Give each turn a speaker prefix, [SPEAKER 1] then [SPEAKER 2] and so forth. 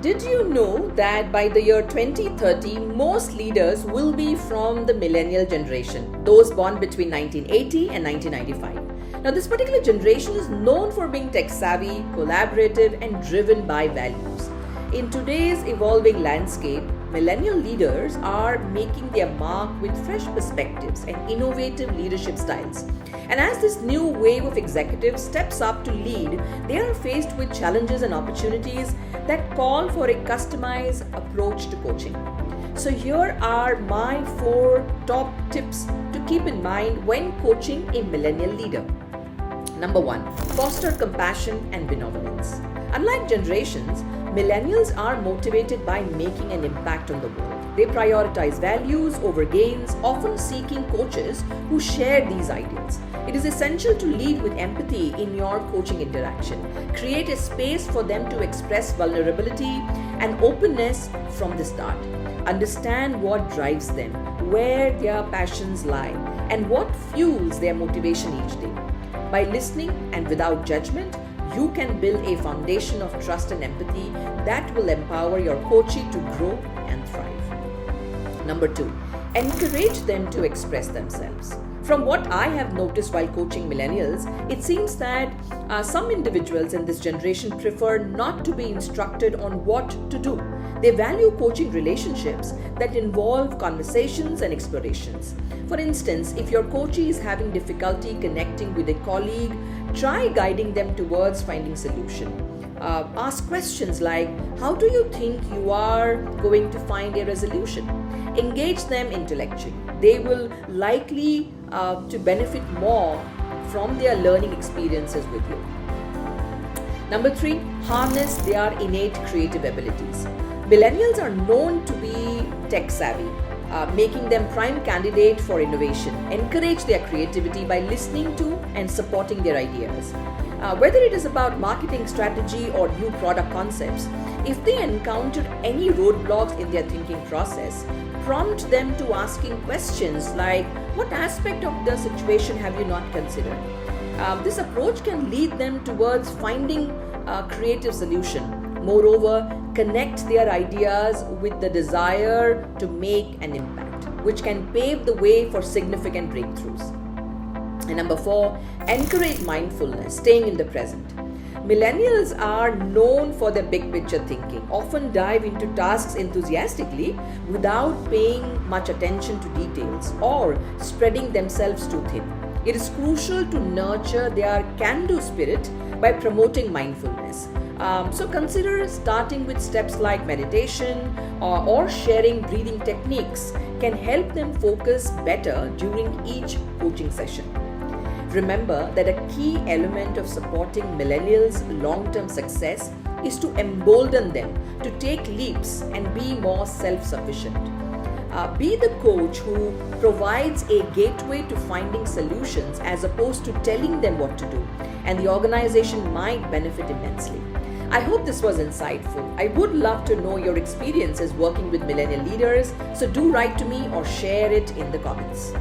[SPEAKER 1] Did you know that by the year 2030, most leaders will be from the millennial generation, those born between 1980 and 1995? Now, this particular generation is known for being tech savvy, collaborative, and driven by values. In today's evolving landscape, millennial leaders are making their mark with fresh perspectives and innovative leadership styles. And as this new wave of executives steps up to lead, they are faced with challenges and opportunities that call for a customized approach to coaching. So here are my 4 top tips to keep in mind when coaching a millennial leader. Number 1, foster compassion and benevolence. Unlike generations, millennials are motivated by making an impact on the world. They prioritize values over gains, often seeking coaches who share these ideals. It is essential to lead with empathy in your coaching interaction. Create a space for them to express vulnerability and openness from the start. Understand what drives them, where their passions lie, and what fuels their motivation each day. By listening and without judgment, you can build a foundation of trust and empathy that will empower your coachee to grow and thrive. Number 2, encourage them to express themselves. From what I have noticed while coaching millennials, it seems that some individuals in this generation prefer not to be instructed on what to do. They value coaching relationships that involve conversations and explorations. For instance, if your coachee is having difficulty connecting with a colleague, try guiding them towards finding solution. Ask questions like, how do you think you are going to find a resolution? Engage them intellectually. They will likely to benefit more from their learning experiences with you. Number 3, harness their innate creative abilities. Millennials are known to be tech savvy, making them prime candidate for innovation. Encourage their creativity by listening to and supporting their ideas. Whether it is about marketing strategy or new product concepts, if they encounter any roadblocks in their thinking process, prompt them to asking questions like, what aspect of the situation have you not considered? This approach can lead them towards finding a creative solution. Moreover, connect their ideas with the desire to make an impact, which can pave the way for significant breakthroughs. And number 4, encourage mindfulness, staying in the present. Millennials are known for their big picture thinking, often dive into tasks enthusiastically without paying much attention to details or spreading themselves too thin. It is crucial to nurture their can-do spirit by promoting mindfulness. So consider starting with steps like meditation or sharing breathing techniques can help them focus better during each coaching session. Remember that a key element of supporting millennials' long-term success is to embolden them to take leaps and be more self-sufficient. Be the coach who provides a gateway to finding solutions as opposed to telling them what to do, and the organization might benefit immensely. I hope this was insightful. I would love to know your experiences working with millennial leaders, so do write to me or share it in the comments.